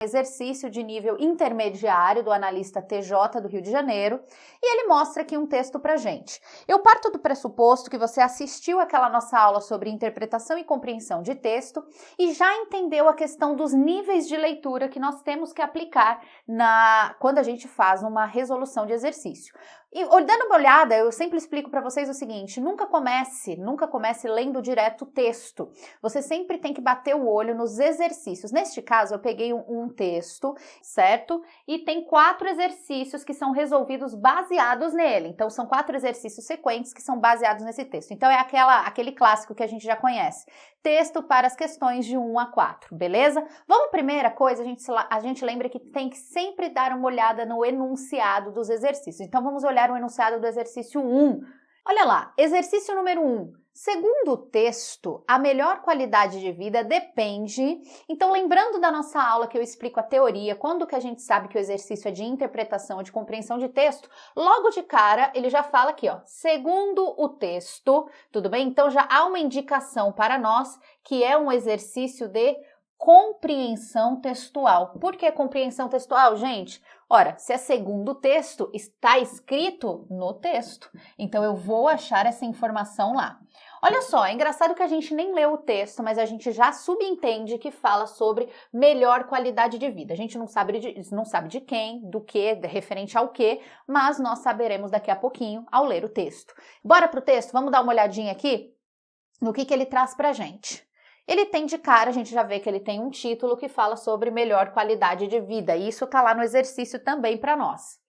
Exercício de nível intermediário do analista TJ do Rio de Janeiro, e ele mostra aqui um texto pra gente. Eu parto do pressuposto que você assistiu aquela nossa aula sobre interpretação e compreensão de texto e já entendeu a questão dos níveis de leitura que nós temos que aplicar quando a gente faz uma resolução de exercício. E dando uma olhada, eu sempre explico para vocês o seguinte: nunca comece lendo direto o texto. Você sempre tem que bater o olho nos exercícios. Neste caso, eu peguei um texto, certo? E tem 4 exercícios que são resolvidos baseados nele. Então, são 4 exercícios sequentes que são baseados nesse texto. Então, é aquele clássico que a gente já conhece. Texto para as questões de 1 a 4, beleza? Vamos, primeira coisa, a gente lembra que tem que sempre dar uma olhada no enunciado dos exercícios. Então, vamos olhar o enunciado do exercício 1. Olha lá, exercício número 1. Segundo o texto, a melhor qualidade de vida depende... Então, lembrando da nossa aula que eu explico a teoria, quando que a gente sabe que o exercício é de interpretação ou de compreensão de texto, logo de cara ele já fala aqui, ó, segundo o texto, tudo bem? Então, já há uma indicação para nós que é um exercício de compreensão textual. Por que compreensão textual, gente? Ora, se é segundo o texto, está escrito no texto. Então, eu vou achar essa informação lá. Olha só, é engraçado que a gente nem leu o texto, mas a gente já subentende que fala sobre melhor qualidade de vida. A gente não sabe de quem, do que, referente ao que, mas nós saberemos daqui a pouquinho ao ler o texto. Bora pro texto? Vamos dar uma olhadinha aqui no que ele traz pra gente. Ele tem de cara, a gente já vê que ele tem um título que fala sobre melhor qualidade de vida. E isso tá lá no exercício também para nós.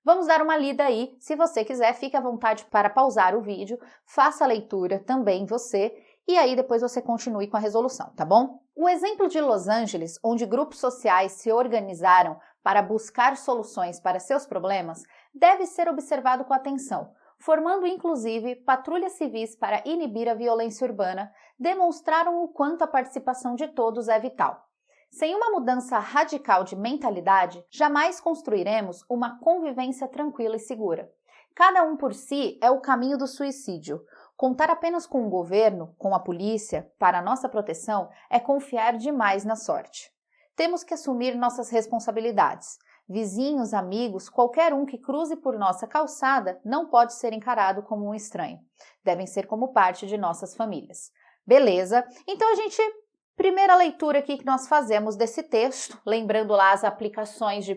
Vamos dar uma lida aí. Se você quiser, fique à vontade para pausar o vídeo, faça a leitura também você, e aí depois você continue com a resolução, tá bom? O exemplo de Los Angeles, onde grupos sociais se organizaram para buscar soluções para seus problemas, deve ser observado com atenção, formando inclusive patrulhas civis para inibir a violência urbana, demonstraram o quanto a participação de todos é vital. Sem uma mudança radical de mentalidade, jamais construiremos uma convivência tranquila e segura. Cada um por si é o caminho do suicídio. Contar apenas com o governo, com a polícia, para nossa proteção, é confiar demais na sorte. Temos que assumir nossas responsabilidades. Vizinhos, amigos, qualquer um que cruze por nossa calçada não pode ser encarado como um estranho. Devem ser como parte de nossas famílias. Beleza? Então primeira leitura aqui que nós fazemos desse texto, lembrando lá as aplicações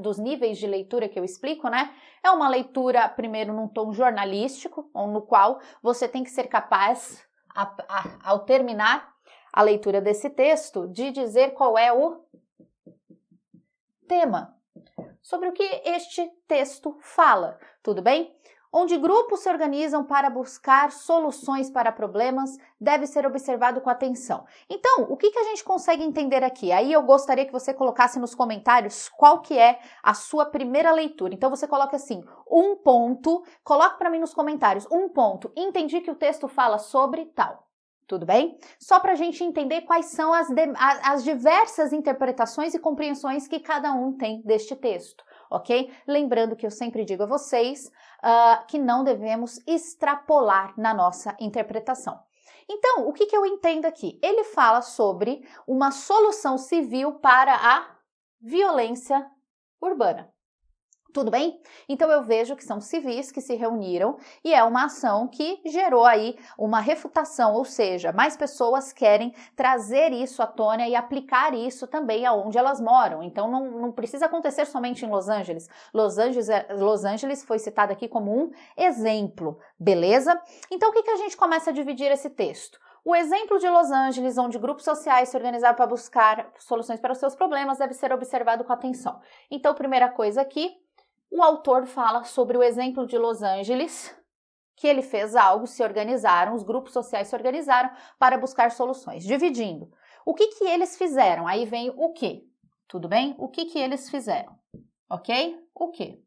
dos níveis de leitura que eu explico, né? É uma leitura, primeiro, num tom jornalístico, no qual você tem que ser capaz, ao terminar a leitura desse texto, de dizer qual é o tema, sobre o que este texto fala, tudo bem? Onde grupos se organizam para buscar soluções para problemas, deve ser observado com atenção. Então, o que a gente consegue entender aqui? Aí eu gostaria que você colocasse nos comentários qual que é a sua primeira leitura. Então, você coloca assim, um ponto, coloca para mim nos comentários, um ponto, entendi que o texto fala sobre tal. Tudo bem? Só para a gente entender quais são as diversas interpretações e compreensões que cada um tem deste texto, ok? Lembrando que eu sempre digo a vocês que não devemos extrapolar na nossa interpretação. Então, o que eu entendo aqui? Ele fala sobre uma solução civil para a violência urbana. Tudo bem? Então eu vejo que são civis que se reuniram e é uma ação que gerou aí uma refutação, ou seja, mais pessoas querem trazer isso à tona e aplicar isso também aonde elas moram. Então não precisa acontecer somente em Los Angeles. Los Angeles foi citado aqui como um exemplo, beleza? Então o que a gente começa a dividir esse texto? O exemplo de Los Angeles, onde grupos sociais se organizaram para buscar soluções para os seus problemas, deve ser observado com atenção. Então, primeira coisa aqui, o autor fala sobre o exemplo de Los Angeles, que ele fez algo, os grupos sociais se organizaram para buscar soluções, dividindo. O que eles fizeram? Aí vem o que? Tudo bem? O que eles fizeram? Ok? O que?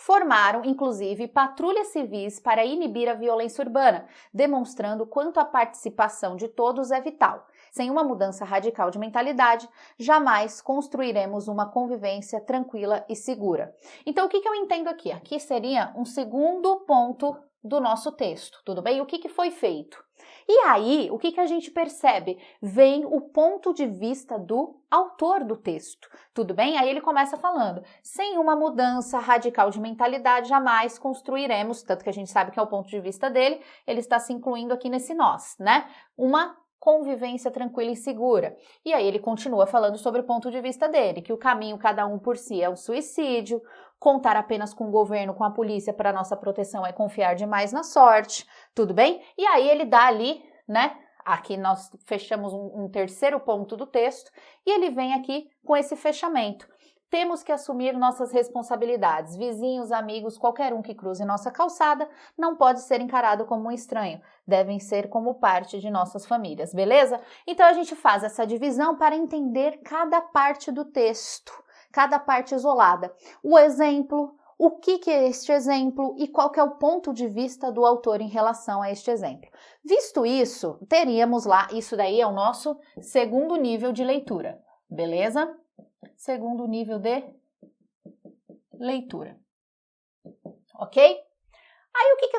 Formaram, inclusive, patrulhas civis para inibir a violência urbana, demonstrando quanto a participação de todos é vital. Sem uma mudança radical de mentalidade, jamais construiremos uma convivência tranquila e segura. Então, o que eu entendo aqui? Aqui seria um segundo ponto do nosso texto, tudo bem? O que foi feito? E aí, o que a gente percebe? Vem o ponto de vista do autor do texto, tudo bem? Aí ele começa falando, sem uma mudança radical de mentalidade, jamais construiremos, tanto que a gente sabe que é o ponto de vista dele, ele está se incluindo aqui nesse nós, né? Uma convivência tranquila e segura. E aí ele continua falando sobre o ponto de vista dele, que o caminho cada um por si é um suicídio, contar apenas com o governo, com a polícia para nossa proteção é confiar demais na sorte, tudo bem? E aí ele dá ali, né? Aqui nós fechamos um terceiro ponto do texto e ele vem aqui com esse fechamento. Temos que assumir nossas responsabilidades. Vizinhos, amigos, qualquer um que cruze nossa calçada não pode ser encarado como um estranho. Devem ser como parte de nossas famílias, beleza? Então a gente faz essa divisão para entender cada parte do texto, cada parte isolada. O exemplo, o que é este exemplo e qual que é o ponto de vista do autor em relação a este exemplo. Visto isso, teríamos lá, isso daí é o nosso segundo nível de leitura, beleza? Segundo nível de leitura, ok? Aí o que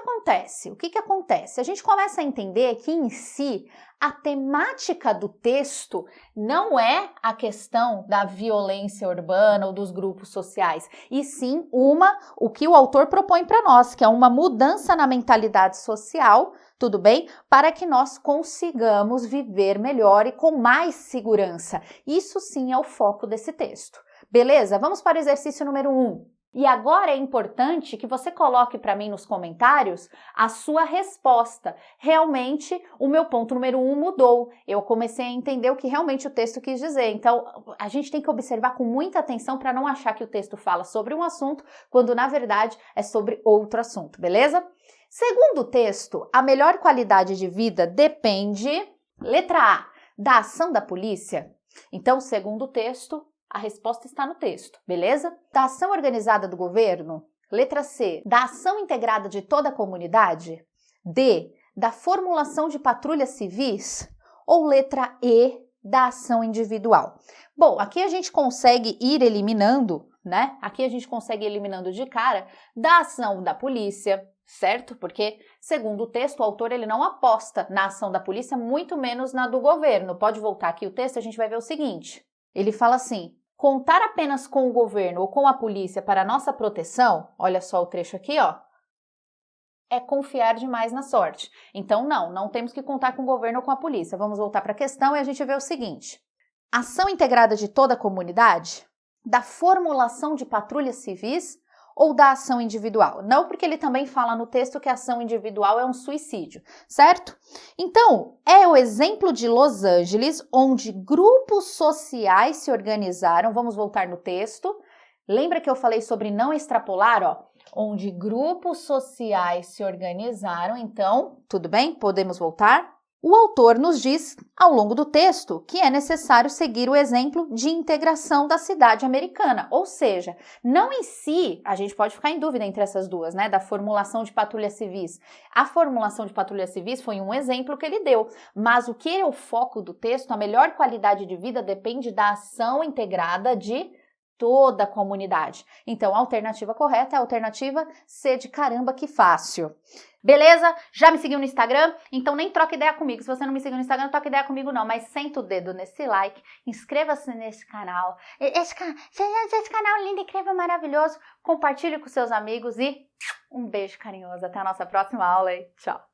acontece? A gente começa a entender que em si a temática do texto não é a questão da violência urbana ou dos grupos sociais, e sim o que o autor propõe para nós, que é uma mudança na mentalidade social, tudo bem? Para que nós consigamos viver melhor e com mais segurança. Isso sim é o foco desse texto. Beleza? Vamos para o exercício número 1. E agora é importante que você coloque para mim nos comentários a sua resposta. Realmente, o meu ponto número 1 mudou. Eu comecei a entender o que realmente o texto quis dizer. Então, a gente tem que observar com muita atenção para não achar que o texto fala sobre um assunto, quando na verdade é sobre outro assunto, beleza? Segundo o texto, a melhor qualidade de vida depende, letra A, da ação da polícia. Então, segundo o texto, a resposta está no texto, beleza? Da ação organizada do governo? Letra C, da ação integrada de toda a comunidade? D, da formulação de patrulhas civis? Ou letra E, da ação individual? Bom, aqui a gente consegue ir eliminando, né? Aqui a gente consegue ir eliminando de cara da ação da polícia, certo? Porque, segundo o texto, o autor ele não aposta na ação da polícia, muito menos na do governo. Pode voltar aqui o texto, a gente vai ver o seguinte. Ele fala assim, contar apenas com o governo ou com a polícia para nossa proteção, olha só o trecho aqui, ó, é confiar demais na sorte. Então, não temos que contar com o governo ou com a polícia. Vamos voltar para a questão e a gente vê o seguinte. Ação integrada de toda a comunidade? Da formulação de patrulhas civis ou da ação individual? Não, porque ele também fala no texto que a ação individual é um suicídio, certo? Então, é o exemplo de Los Angeles, onde grupos sociais se organizaram. Vamos voltar no texto. Lembra que eu falei sobre não extrapolar, ó? Onde grupos sociais se organizaram. Então, tudo bem? Podemos voltar? O autor nos diz, ao longo do texto, que é necessário seguir o exemplo de integração da cidade americana, ou seja, não em si, a gente pode ficar em dúvida entre essas duas, né, da formulação de patrulhas civis. A formulação de patrulhas civis foi um exemplo que ele deu, mas o que é o foco do texto, a melhor qualidade de vida depende da ação integrada de toda a comunidade. Então, a alternativa correta é a alternativa C de caramba, que fácil. Beleza? Já me seguiu no Instagram? Então nem troca ideia comigo. Se você não me seguiu no Instagram, não troca ideia comigo não, mas senta o dedo nesse like, inscreva-se nesse canal. Esse canal lindo, incrível, maravilhoso. Compartilhe com seus amigos e um beijo carinhoso. Até a nossa próxima aula e tchau!